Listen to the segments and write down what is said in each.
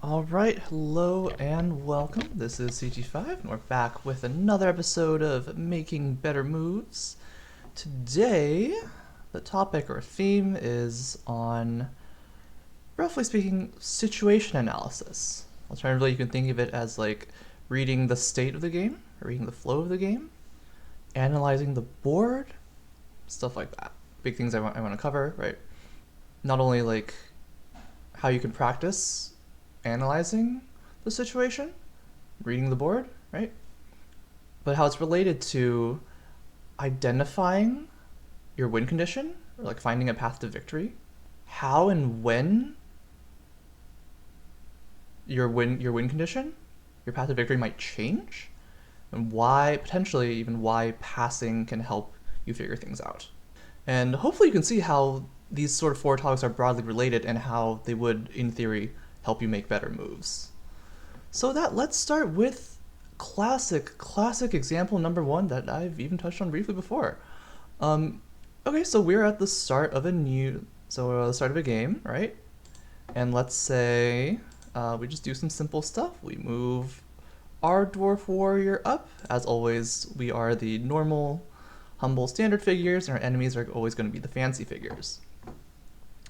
Alright, hello and welcome. This is CG5, and we're back with another episode of Making Better Moves. Today, the topic or theme is on, roughly speaking, situation analysis. Alternatively, you can think of it as like reading the state of the game, or reading the flow of the game, analyzing the board, stuff like that. Big things I want to cover, right? Not only like how you can practice analyzing the situation, reading the board, right? But how it's related to identifying your win condition, or like finding a path to victory, how and when your win condition, your path to victory might change, and why, potentially even why passing can help you figure things out. And hopefully you can see how these sort of four topics are broadly related and how they would, in theory, help you make better moves. So let's start with classic example number one that I've even touched on briefly before. Okay, so we're at the start of the start of a game, right? And let's say we just do some simple stuff. We move our dwarf warrior up. As always, we are the normal, humble, standard figures, and our enemies are always going to be the fancy figures.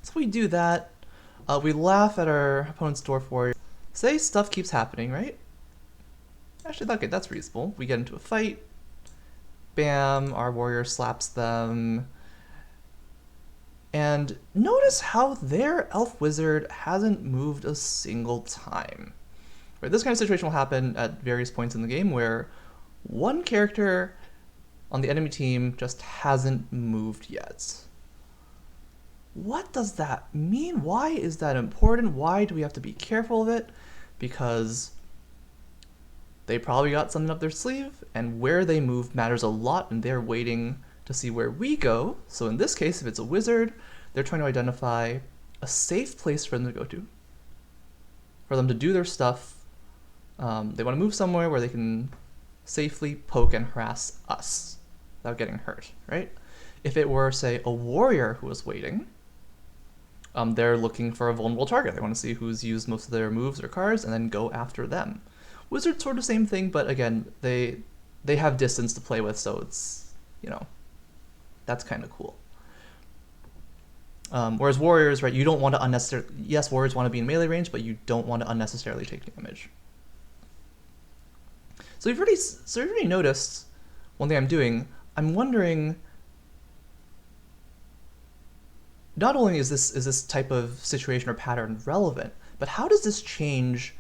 So we do that. We laugh at our opponent's dwarf warrior. Say stuff keeps happening, right? Actually, okay, that's reasonable. We get into a fight. Bam, our warrior slaps them. And notice how their elf wizard hasn't moved a single time. Right, this kind of situation will happen at various points in the game where one character on the enemy team just hasn't moved yet. What does that mean? Why is that important? Why do we have to be careful of it? Because they probably got something up their sleeve, and where they move matters a lot, and they're waiting to see where we go. So in this case, if it's a wizard, they're trying to identify a safe place for them to go to, for them to do their stuff. They want to move somewhere where they can safely poke and harass us without getting hurt, right? If it were, say, a warrior who was waiting, they're looking for a vulnerable target. They want to see who's used most of their moves or cards and then go after them. Wizards sort of same thing, but again, they have distance to play with, so it's, that's kind of cool. Whereas warriors, right, you don't want to unnecessarily, yes, warriors want to be in melee range, but you don't want to unnecessarily take damage. So you've already noticed one thing I'm doing. I'm wondering, not only is this type of situation or pattern relevant, but how does this change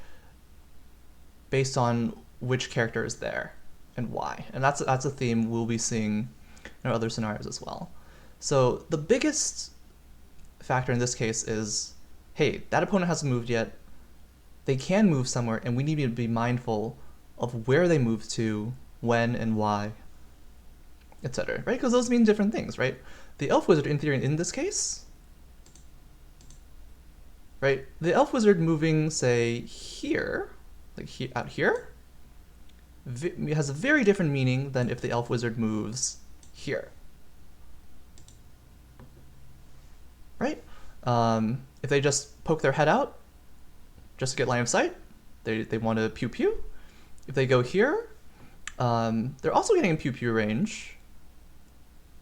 based on which character is there and why? And that's a theme we'll be seeing in other scenarios as well. So the biggest factor in this case is, hey, that opponent hasn't moved yet. They can move somewhere, and we need to be mindful of where they move to, when and why, etc. Right? Because those mean different things, right? The elf wizard, in theory, in this case, right? The elf wizard moving, say, here, like out here, has a very different meaning than if the elf wizard moves here, right? If they just poke their head out just to get line of sight, they want to pew pew. If they go here, they're also getting in pew pew range.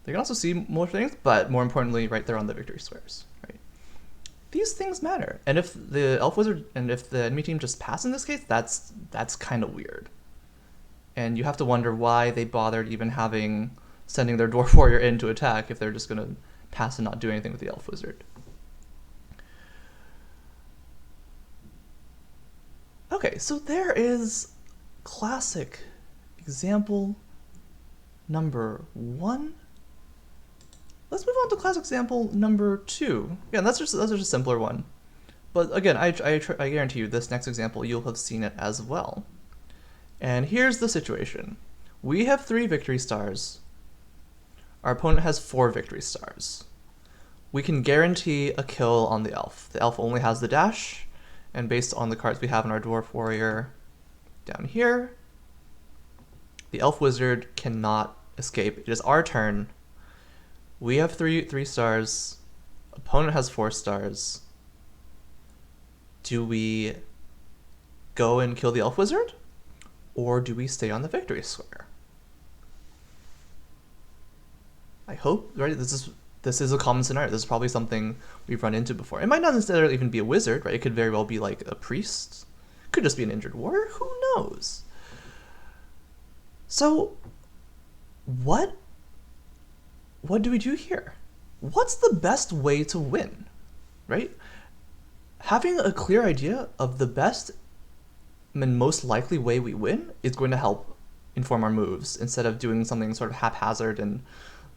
They can also see more things, but more importantly, right, they're on the victory squares, right? These things matter. And if the elf wizard and if the enemy team just pass in this case, that's kind of weird. And you have to wonder why they bothered even sending their dwarf warrior in to attack if they're just going to pass and not do anything with the elf wizard. Okay, so there is classic example number one. Let's move on to classic example number two. Again, that's just a simpler one. But again, I guarantee you this next example, you'll have seen it as well. And here's the situation. We have 3 victory stars. Our opponent has 4 victory stars. We can guarantee a kill on the elf. The elf only has the dash, and based on the cards we have in our dwarf warrior down here, the elf wizard cannot escape. It is our turn. We have three stars. Opponent has 4 stars. Do we go and kill the Elf Wizard? Or do we stay on the victory square? I hope, right, this is a common scenario. This is probably something we've run into before. It might not necessarily even be a wizard, right? It could very well be like a priest. It could just be an injured warrior. Who knows? So, what do we do here? What's the best way to win, right? Having a clear idea of the best and most likely way we win is going to help inform our moves instead of doing something sort of haphazard and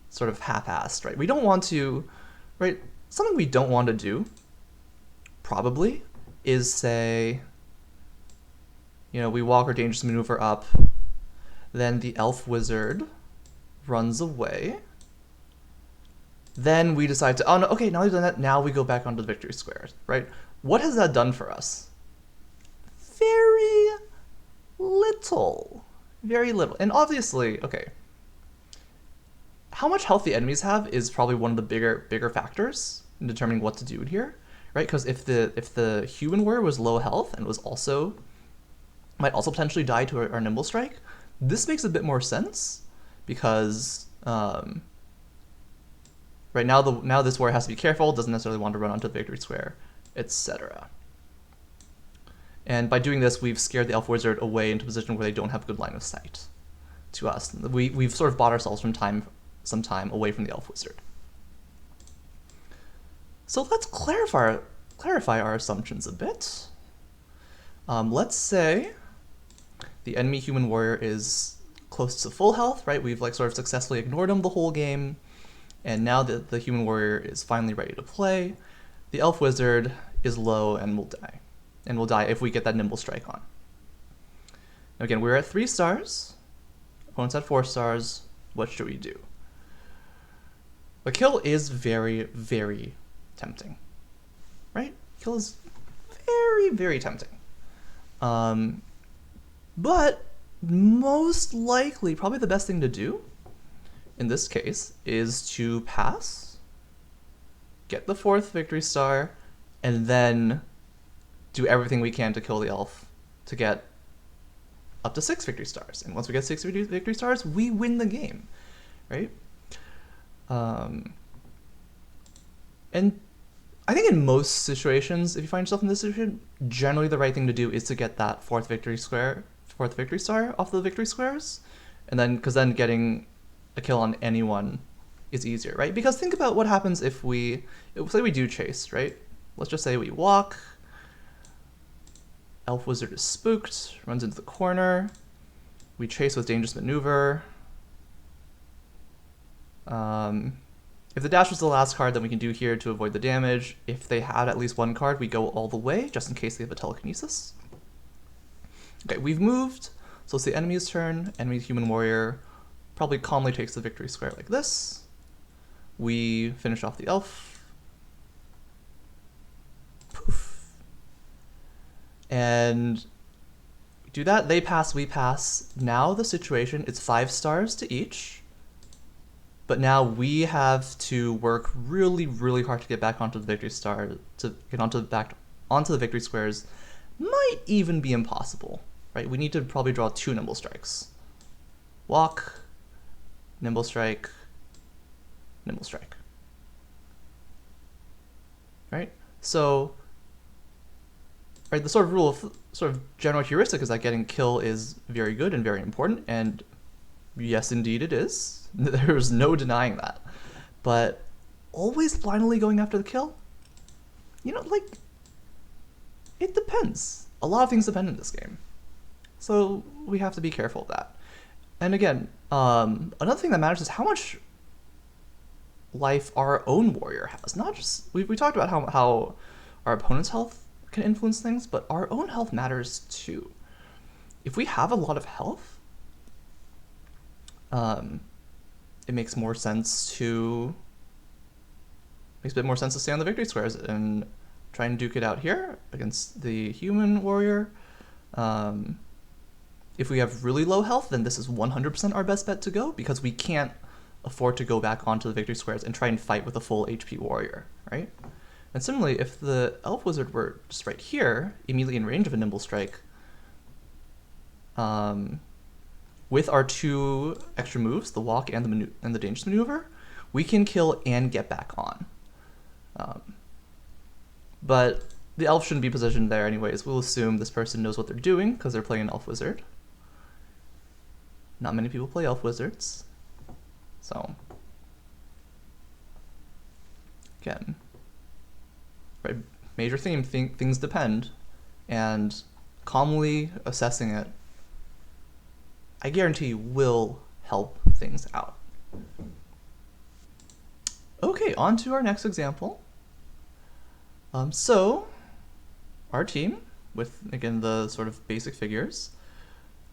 sort of half-assed, right? We don't want to, right? Something we don't want to do probably is say, you know, we walk our dangerous maneuver up, then the Elf Wizard runs away. Then we decide to, oh no, okay, now we've done that, now we go back onto the victory square, right? What has that done for us? Very little. Very little. And obviously, okay, how much health the enemies have is probably one of the bigger factors in determining what to do here, right? Because if the human warrior was low health and might also potentially die to our nimble strike, this makes a bit more sense because right now this warrior has to be careful, doesn't necessarily want to run onto the victory square, etc. And by doing this, we've scared the Elf Wizard away into a position where they don't have good line of sight to us. We've sort of bought ourselves some time away from the Elf Wizard. So let's clarify our assumptions a bit. Let's say the enemy human warrior is close to full health, right? We've like sort of successfully ignored him the whole game, and now that the human warrior is finally ready to play, the Elf Wizard is low and will die. And will die if we get that nimble strike on. Now again, we're at 3 stars. Opponent's at 4 stars. What should we do? A kill is very, very tempting, right? Kill is very, very tempting. But most likely, probably the best thing to do in this case is to pass, get the 4th victory star, and then do everything we can to kill the elf to get up to 6 victory stars. And once we get 6 victory stars, we win the game, right? And I think in most situations, if you find yourself in this situation, generally the right thing to do is to get that 4th victory star off the victory squares, and then because then getting a kill on anyone is easier, right? Because think about what happens if say we do chase, right? Let's just say we walk. Elf Wizard is spooked, runs into the corner. We chase with dangerous maneuver. If the dash was the last card, then we can do here to avoid the damage. If they had at least 1 card, we go all the way, just in case they have a telekinesis. Okay, we've moved. So it's the enemy's turn. Enemy human warrior probably calmly takes the victory square like this. We finish off the elf. Poof. And we do that. They pass, we pass. Now the situation, it's 5 stars to each. But now we have to work really, really hard to get back onto the victory star, to get onto the victory squares. Might even be impossible, right? We need to probably draw 2 nimble strikes. Walk, nimble strike, nimble strike. Right? So, right, the sort of rule of sort of general heuristic is that getting kill is very good and very important, and yes, indeed it is. There's no denying that. But always blindly going after the kill? You know, like, it depends. A lot of things depend in this game. So we have to be careful of that. And again, another thing that matters is how much life our own warrior has. Not just, we talked about how our opponent's health can influence things, but our own health matters too. If we have a lot of health, it makes a bit more sense to stay on the victory squares and try and duke it out here against the human warrior. If we have really low health, then this is 100% our best bet to go, because we can't afford to go back onto the victory squares and try and fight with a full HP warrior, right? And similarly, if the Elf Wizard were just right here, immediately in range of a nimble strike, with our 2 extra moves, the walk and the dangerous maneuver, we can kill and get back on. But the elf shouldn't be positioned there anyways. We'll assume this person knows what they're doing because they're playing an elf wizard. Not many people play elf wizards. So, again, right, major theme, things depend, and calmly assessing it, I guarantee will help things out. Okay, on to our next example. So, our team, with, again, the sort of basic figures,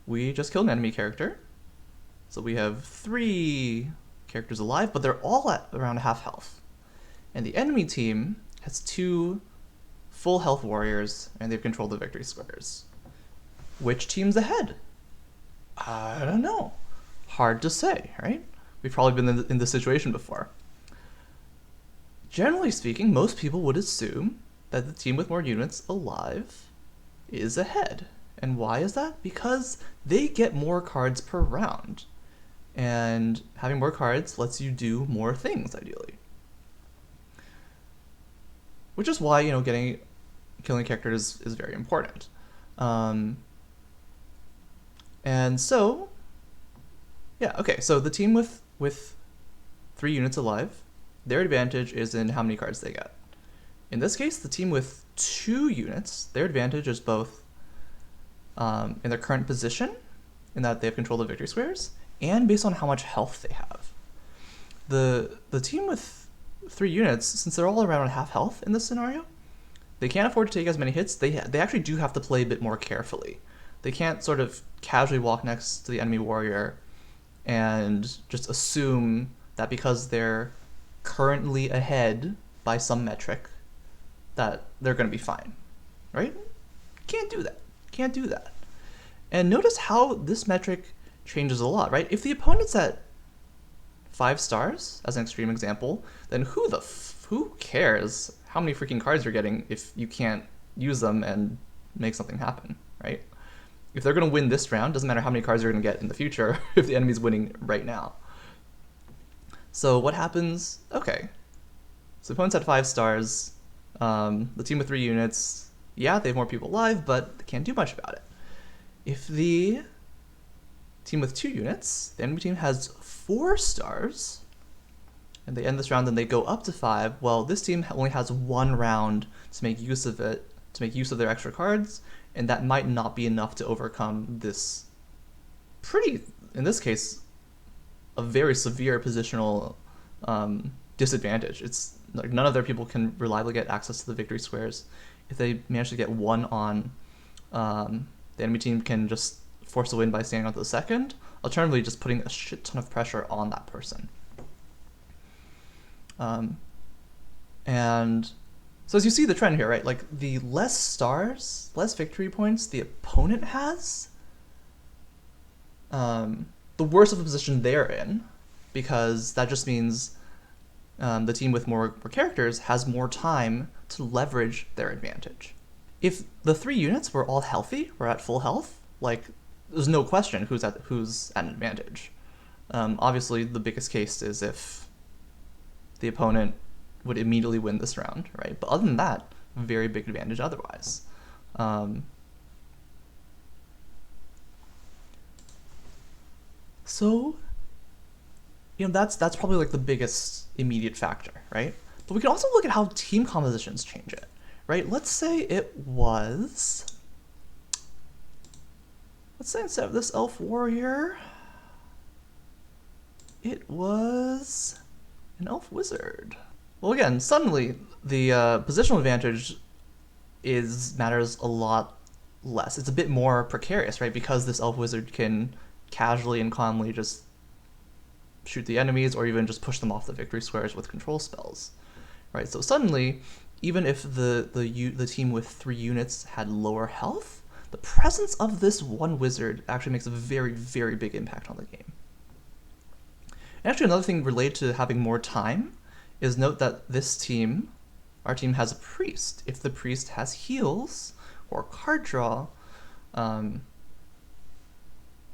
we just killed an enemy character. So we have 3 characters alive, but they're all at around half health. And the enemy team has 2 full health warriors, and they've controlled the victory squares. Which team's ahead? I don't know. Hard to say, right? We've probably been in this situation before. Generally speaking, most people would assume that the team with more units alive is ahead. And why is that? Because they get more cards per round. And having more cards lets you do more things, ideally. Which is why, killing characters is very important. And so, yeah, okay, so the team with 3 units alive, their advantage is in how many cards they get. In this case, the team with 2 units, their advantage is both in their current position, in that they have control of the victory squares, and based on how much health they have. The team with 3 units, since they're all around half health in this scenario, they can't afford to take as many hits. They actually do have to play a bit more carefully. They can't sort of casually walk next to the enemy warrior and just assume that because they're currently ahead by some metric that they're going to be fine, right? Can't do that. And notice how this metric changes a lot, right? If the opponent's at 5 stars, as an extreme example, then who cares how many freaking cards you're getting if you can't use them and make something happen, right? If they're going to win this round, doesn't matter how many cards you're going to get in the future if the enemy's winning right now. So what happens? Okay. So the opponent's at 5 stars. The team with 3 units, yeah, they have more people alive, but they can't do much about it. If the team with 2 units, the enemy team has 4 stars, and they end this round and they go up to 5, well, this team only has 1 round to make use of it, to make use of their extra cards, and that might not be enough to overcome this pretty, in this case, a very severe positional disadvantage. It's like none of their people can reliably get access to the victory squares. If they manage to get 1 on, the enemy team can just force a win by standing on to the second, alternatively just putting a shit ton of pressure on that person. And so as you see the trend here, right, like the less stars, less victory points the opponent has, the worse of a position they're in, because that just means the team with more characters has more time to leverage their advantage. If the 3 units were all healthy, were at full health, like, there's no question who's at an advantage. Obviously, the biggest case is if the opponent would immediately win this round, right? But other than that, very big advantage otherwise. So, that's probably like the biggest immediate factor, right? But we can also look at how team compositions change it, right? Let's say instead of this elf warrior, it was an elf wizard. Well, again, suddenly the positional advantage matters a lot less. It's a bit more precarious, right? Because this elf wizard can casually and calmly just shoot the enemies or even just push them off the victory squares with control spells, right? So suddenly, even if the team with 3 units had lower health, the presence of this one wizard actually makes a very, very big impact on the game. And actually, another thing related to having more time is note that our team has a priest. If the priest has heals or card draw,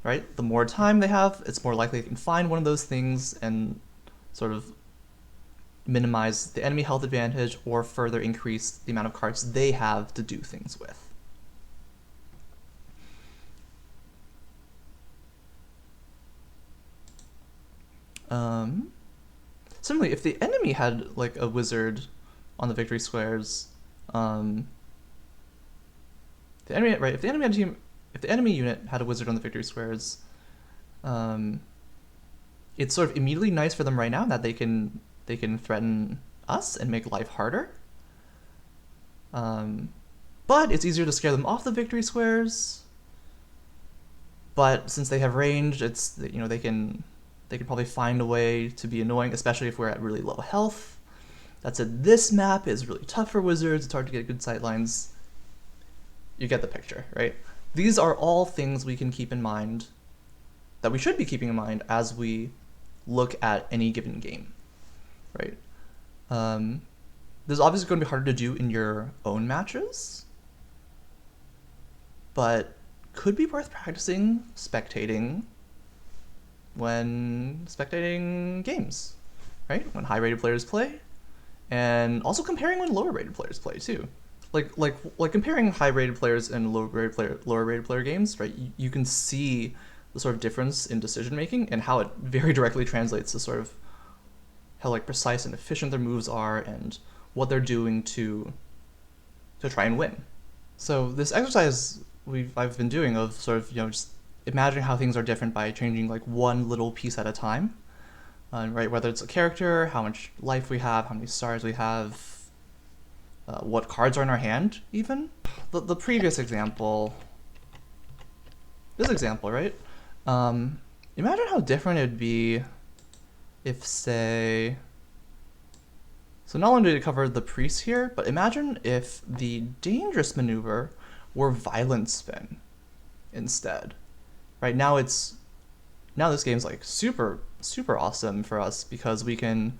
right? The more time they have, it's more likely they can find one of those things and sort of minimize the enemy health advantage or further increase the amount of cards they have to do things with. Similarly, if the enemy had like a wizard on the victory squares, the enemy, right? If the enemy unit had a wizard on the victory squares, it's sort of immediately nice for them right now that they can threaten us and make life harder. But it's easier to scare them off the victory squares. But since they have range, it's they can probably find a way to be annoying, especially if we're at really low health. That said, this map is really tough for wizards. It's hard to get good sight lines. You get the picture, right? These are all things we can keep in mind, that we should be keeping in mind as we look at any given game, right? This is obviously going to be harder to do in your own matches, but could be worth practicing spectating when spectating games, right? When high-rated players play, and also comparing when lower-rated players play too. Like comparing high-rated players and lower-rated player games, right? You can see the sort of difference in decision making and how it very directly translates to sort of how like precise and efficient their moves are and what they're doing to try and win. So this exercise I've been doing of sort of just imagining how things are different by changing like one little piece at a time, right? Whether it's a character, how much life we have, how many stars we have, what cards are in our hand, even. The previous example, this example, right? Imagine how different it'd be if, say, so not only did it cover the priest here, but imagine if the dangerous maneuver were violent spin instead. Right now this game's like super awesome for us because we can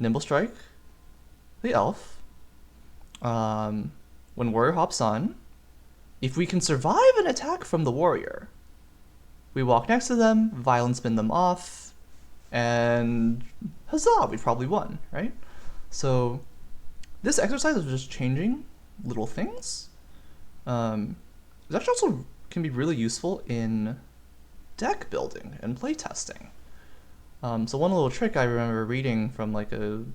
nimble strike the elf. When warrior hops on, if we can survive an attack from the warrior, we walk next to them, violent spin them off, and huzzah, we've probably won, right? So this exercise of just changing little things is actually also can be really useful in deck building and playtesting. So one little trick I remember reading from like an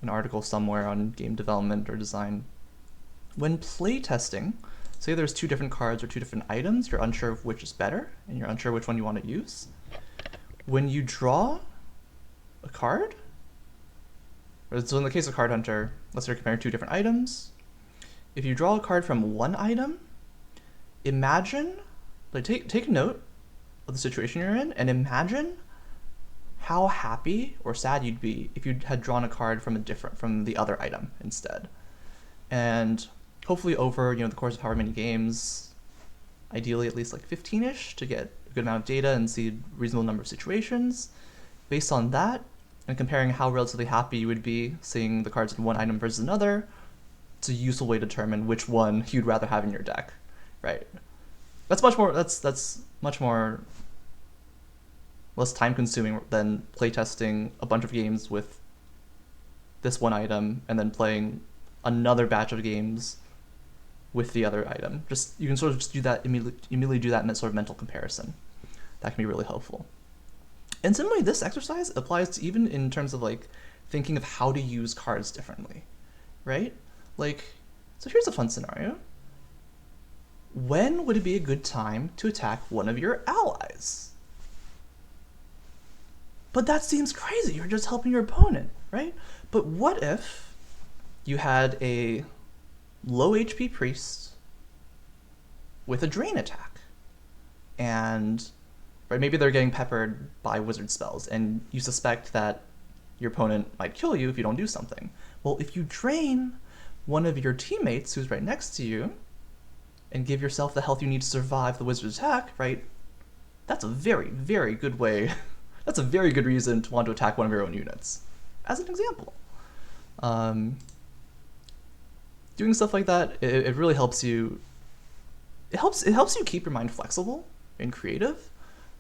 article somewhere on game development or design, when playtesting, say there's two different cards or two different items, you're unsure of which is better and you're unsure which one you want to use. When you draw a card, so in the case of Card Hunter, let's say you're comparing two different items. If you draw a card from one item, imagine, like take note of the situation you're in and imagine how happy or sad you'd be if you had drawn a card from the other item instead. And hopefully over the course of however many games, ideally at least like 15-ish to get a good amount of data and see a reasonable number of situations. Based on that, and comparing how relatively happy you would be seeing the cards in one item versus another, it's a useful way to determine which one you'd rather have in your deck, right? That's much more less time consuming than playtesting a bunch of games with this one item and then playing another batch of games with the other item. You can sort of just do that immediately do that in a sort of mental comparison. That can be really helpful. And similarly, this exercise applies to even in terms of like thinking of how to use cards differently, right? Like, so here's a fun scenario. When would it be a good time to attack one of your allies? But that seems crazy. You're just helping your opponent, right? But what if you had a low HP priest with a drain attack? And right, maybe they're getting peppered by wizard spells, and you suspect that your opponent might kill you if you don't do something. Well, if you drain one of your teammates who's right next to you and give yourself the health you need to survive the wizard attack, right, that's a very, very good way. That's a very good reason to want to attack one of your own units, as an example. Doing stuff like that, it really helps you. It helps you keep your mind flexible in creative,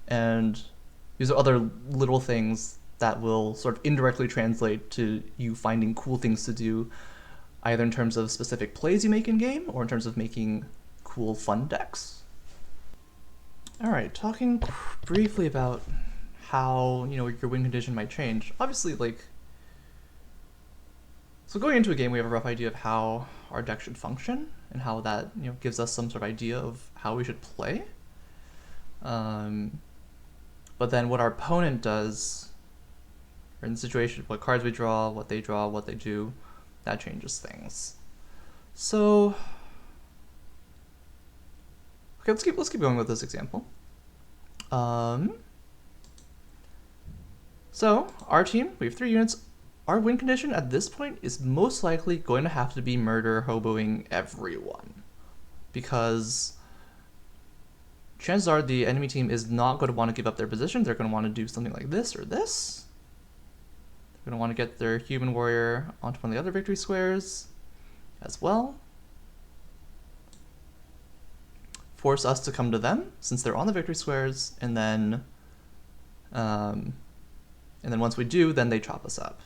and these are other little things that will sort of indirectly translate to you finding cool things to do, either in terms of specific plays you make in game or in terms of making cool fun decks. All right, talking briefly about how your win condition might change. Obviously, so going into a game, we have a rough idea of how our deck should function and how that gives us some sort of idea of how we should play. But then what our opponent does, or in the situation, what cards we draw, what they do, that changes things. So, okay, let's keep going with this example. So our team, we have 3 units. Our win condition at this point is most likely going to have to be murder hoboing everyone, because chances are the enemy team is not going to want to give up their position. They're going to want to do something like this or this. They're going to want to get their human warrior onto one of the other victory squares as well. Force us to come to them since they're on the victory squares, and then once we do, then they chop us up.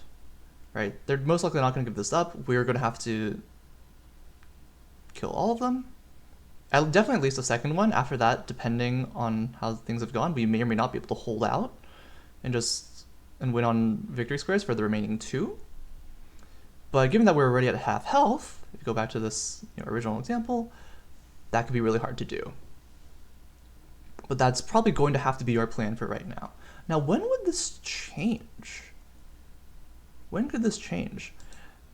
Right? They're most likely not going to give this up. We're going to have to kill all of them. Definitely at least the second one. After that, depending on how things have gone, we may or may not be able to hold out and win on victory squares for the remaining 2. But given that we're already at half health, if you go back to this original example, that could be really hard to do. But that's probably going to have to be our plan for right now. Now, when would this change? When could this change?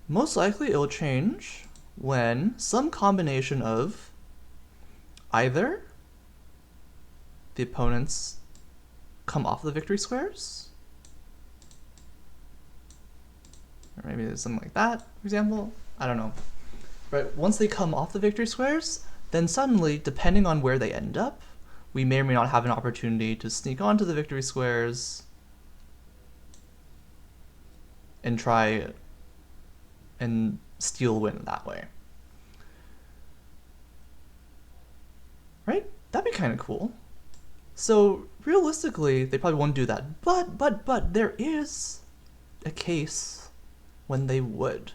Most likely it will change when some combination of either the opponents come off the victory squares, or maybe something like that, for example. I don't know. Right, once they come off the victory squares, then suddenly, depending on where they end up, we may or may not have an opportunity to sneak onto the victory squares and try and steal win that way. Right? That'd be kind of cool. So realistically, they probably won't do that. But there is a case when they would.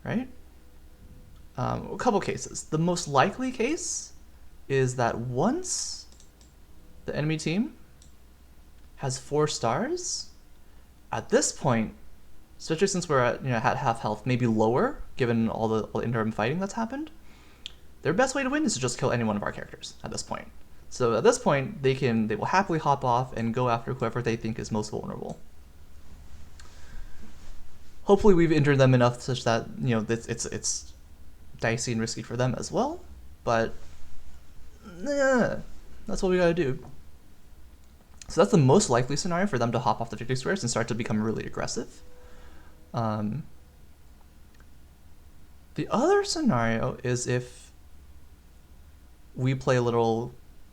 Right? A couple cases. The most likely case is that once the enemy team has 4 stars, at this point, especially since we're at half health, maybe lower, given all the interim fighting that's happened, their best way to win is to just kill any one of our characters at this point. So at this point, they will happily hop off and go after whoever they think is most vulnerable. Hopefully, we've injured them enough such that it's dicey and risky for them as well. But that's what we gotta do. So that's the most likely scenario for them to hop off the victory squares and start to become really aggressive. The other scenario is if we play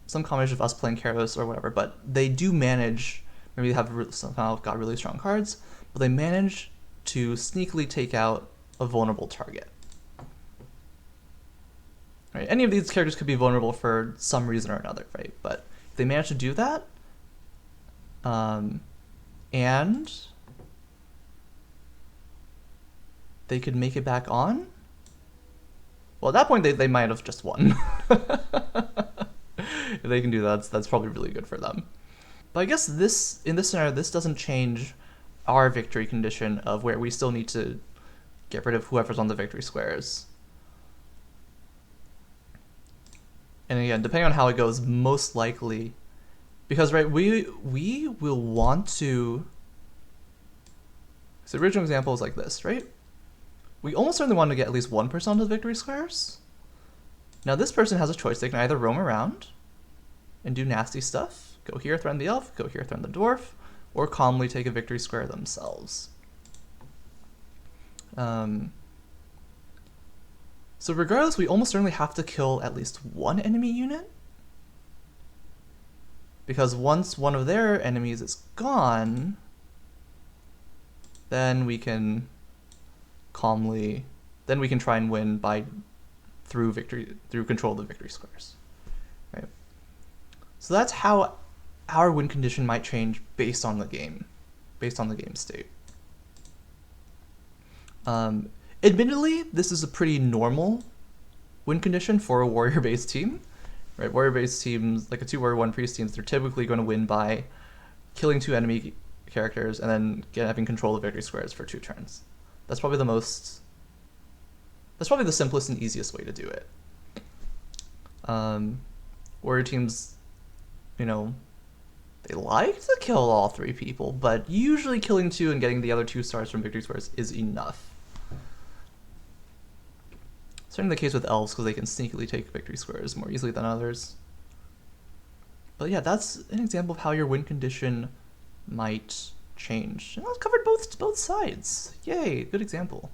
some combination of us playing Kairos or whatever, but they do manage, maybe they have somehow got really strong cards, but they manage to sneakily take out a vulnerable target. Right? Any of these characters could be vulnerable for some reason or another, right? But if they manage to do that, and they could make it back on, well, at that point they might have just won. If they can do that, that's probably really good for them. But I guess in this scenario, this doesn't change our victory condition of where we still need to get rid of whoever's on the victory squares. And again, depending on how it goes, most likely, because right, we will want to. So the original example is like this, right? We almost certainly want to get at least one person onto the victory squares. Now this person has a choice. They can either roam around and do nasty stuff, go here, threaten the elf, go here, threaten the dwarf, or calmly take a victory square themselves. So regardless, we almost certainly have to kill at least one enemy unit, because once one of their enemies is gone, then we can try and win through control of the victory squares, right? So that's how our win condition might change based on the game state. Admittedly, this is a pretty normal win condition for a warrior-based team. Right, warrior-based teams, like a 2 warrior 1 priest teams, they're typically going to win by killing 2 enemy characters and then having control of victory squares for 2 turns. That's probably the simplest and easiest way to do it. Warrior teams, you know, they like to kill all 3 people, but usually killing 2 and getting the other 2 stars from victory squares is enough. Certainly the case with elves, because they can sneakily take victory squares more easily than others. But yeah, that's an example of how your win condition might change. And I've covered both sides. Yay, good example.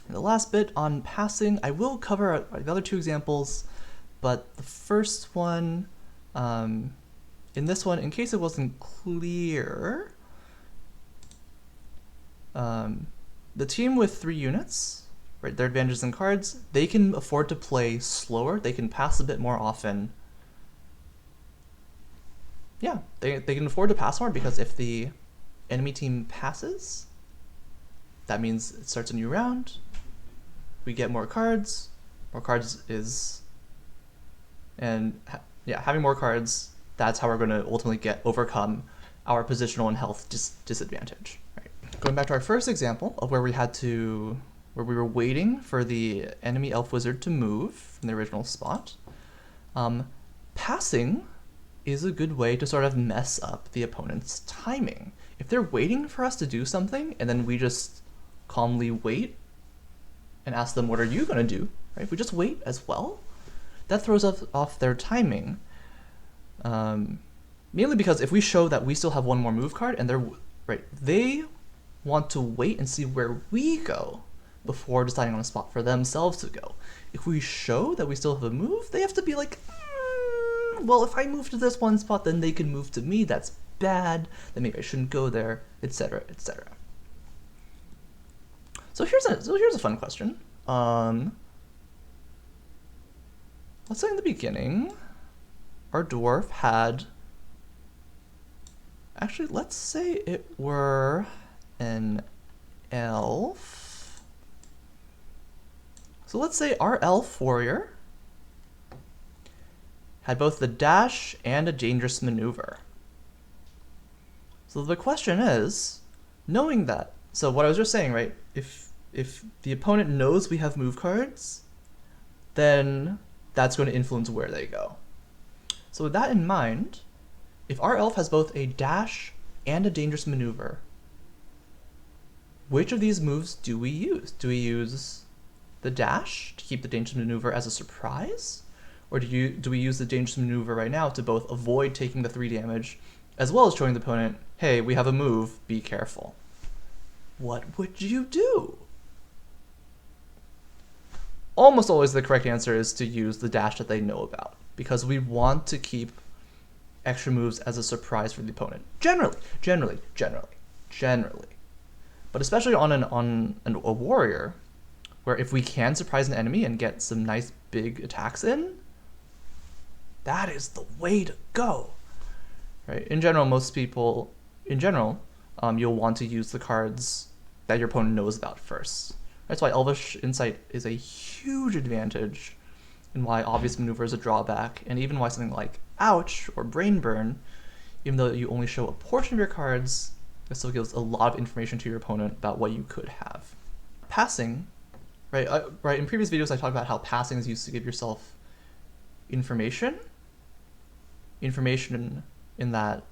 And the last bit on passing, I will cover the other 2 examples, but the first one, in this one, in case it wasn't clear, the team with 3 units, right, their advantages in cards, they can afford to play slower, they can pass a bit more often. Yeah, they can afford to pass more because if the enemy team passes, that means it starts a new round, we get more cards is, and yeah, having more cards, that's how we're going to ultimately overcome our positional and health disadvantage. Right. Going back to our first example of where we were waiting for the enemy elf wizard to move from the original spot, passing is a good way to sort of mess up the opponent's timing. If they're waiting for us to do something and then we just calmly wait and ask them, what are you going to do? Right? If we just wait as well, that throws off their timing. Mainly because if we show that we still have 1 more move card and they want to wait and see where we go before deciding on a spot for themselves to go. If we show that we still have a move, they have to be like, well, if I move to this one spot, then they can move to me. That's bad. Then maybe I shouldn't go there, etc., etc. So here's a fun question. Let's say in the beginning, our dwarf had. Actually, let's say it were an elf. So let's say our elf warrior had both the dash and a dangerous maneuver. So the question is, knowing that, so what I was just saying, right, if the opponent knows we have move cards, then that's going to influence where they go. So with that in mind, if our elf has both a dash and a dangerous maneuver, which of these moves do we use? Do we use the dash to keep the dangerous maneuver as a surprise? Or do we use the dangerous maneuver right now to both avoid taking the 3 damage, as well as showing the opponent, hey, we have a move, be careful? What would you do? Almost always the correct answer is to use the dash that they know about, because we want to keep extra moves as a surprise for the opponent. Generally. But especially on a warrior, where if we can surprise an enemy and get some nice big attacks in, that is the way to go. Right? In general, you'll want to use the cards that your opponent knows about first. That's why Elvish Insight is a huge advantage, and why Obvious Maneuver is a drawback, and even why something like Ouch or Brain Burn, even though you only show a portion of your cards, it still gives a lot of information to your opponent about what you could have. Passing, right? In previous videos I talked about how passing is used to give yourself information in that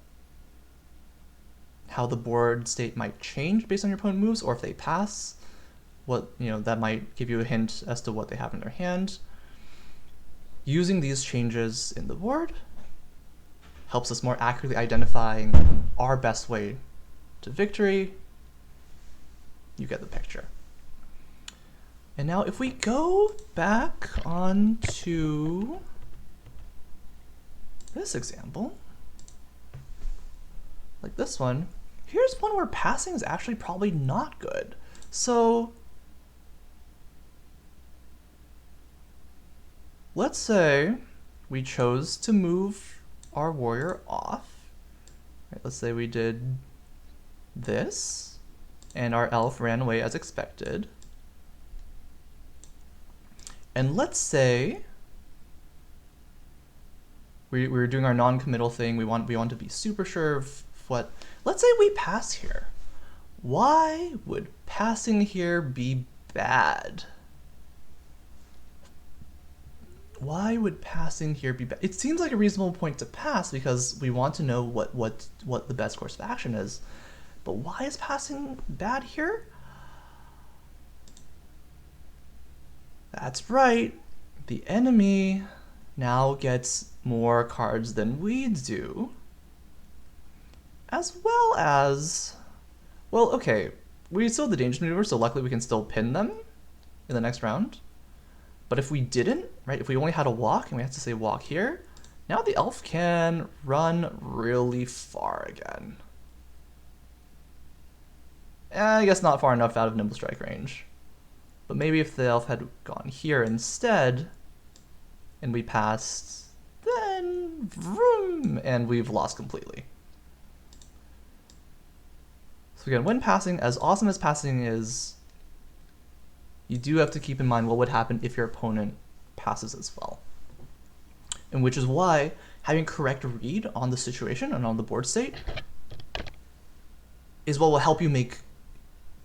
how the board state might change based on your opponent moves, or if they pass, that might give you a hint as to what they have in their hand. Using these changes in the board helps us more accurately identifying our best way to victory. You get the picture. And now if we go back onto this example, like this one, here's one where passing is actually probably not good. So let's say we chose to move our warrior off. Right, let's say we did this, and our elf ran away as expected. And let's say we're doing our non-committal thing. We want to be super sure of what. Let's say we pass here. Why would passing here be bad? Why would passing here be bad? It seems like a reasonable point to pass because we want to know what the best course of action is. But why is passing bad here? That's right. The enemy now gets more cards than we do. As well as, well, okay, we still have the dangerous maneuver, so luckily we can still pin them in the next round. But if we didn't, right, if we only had a walk and we have to say walk here, now the elf can run really far again. I guess not far enough out of nimble strike range. But maybe if the elf had gone here instead, and we passed, then vroom, and we've lost completely. So again, when passing, as awesome as passing is, you do have to keep in mind what would happen if your opponent passes as well. And which is why having correct read on the situation and on the board state is what will help you make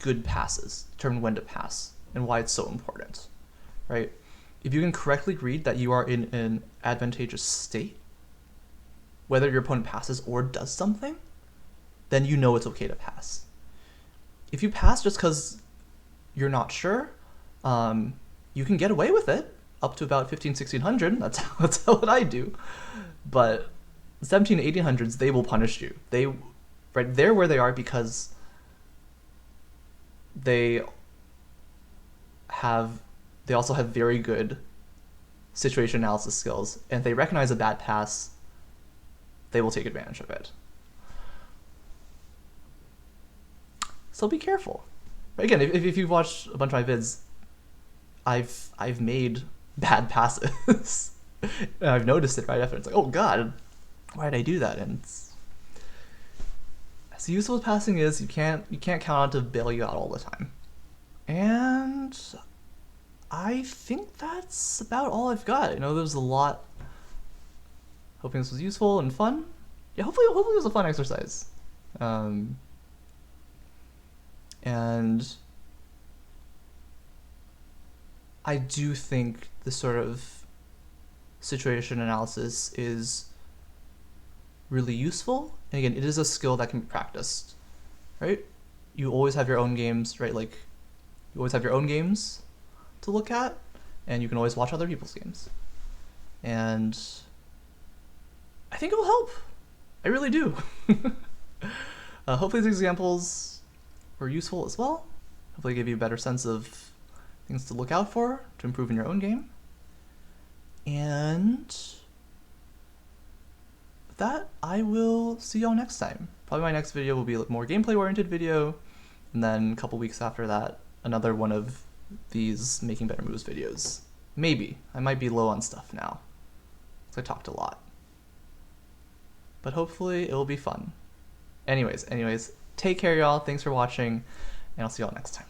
good passes, determine when to pass, and why it's so important, right? If you can correctly read that you are in an advantageous state, whether your opponent passes or does something, then you know it's okay to pass. If you pass just because you're not sure, you can get away with it up to about 1600. That's what I do. But 17 and 1800s, they will punish you. They're where they are because they also have very good situation analysis skills, and if they recognize a bad pass, they will take advantage of it. So be careful. Again, if you've watched a bunch of my vids, I've made bad passes. And I've noticed it right after. It's like, oh god, why did I do that? And as useful as passing is, you can't count on it to bail you out all the time. And I think that's about all I've got. I know there's a lot. Hoping this was useful and fun. Yeah, hopefully it was a fun exercise. And I do think this sort of situation analysis is really useful. And again, it is a skill that can be practiced, right? You always have your own games, right? Like, you always have your own games to look at, and you can always watch other people's games. And I think it will help. I really do. Hopefully these examples were useful as well. Hopefully give you a better sense of things to look out for to improve in your own game. And with that, I will see y'all next time. Probably my next video will be a more gameplay oriented video, and then a couple weeks after that, another one of these making better moves videos. Maybe. I might be low on stuff now, because I talked a lot. But hopefully it'll be fun. Anyways, take care y'all, thanks for watching, and I'll see y'all next time.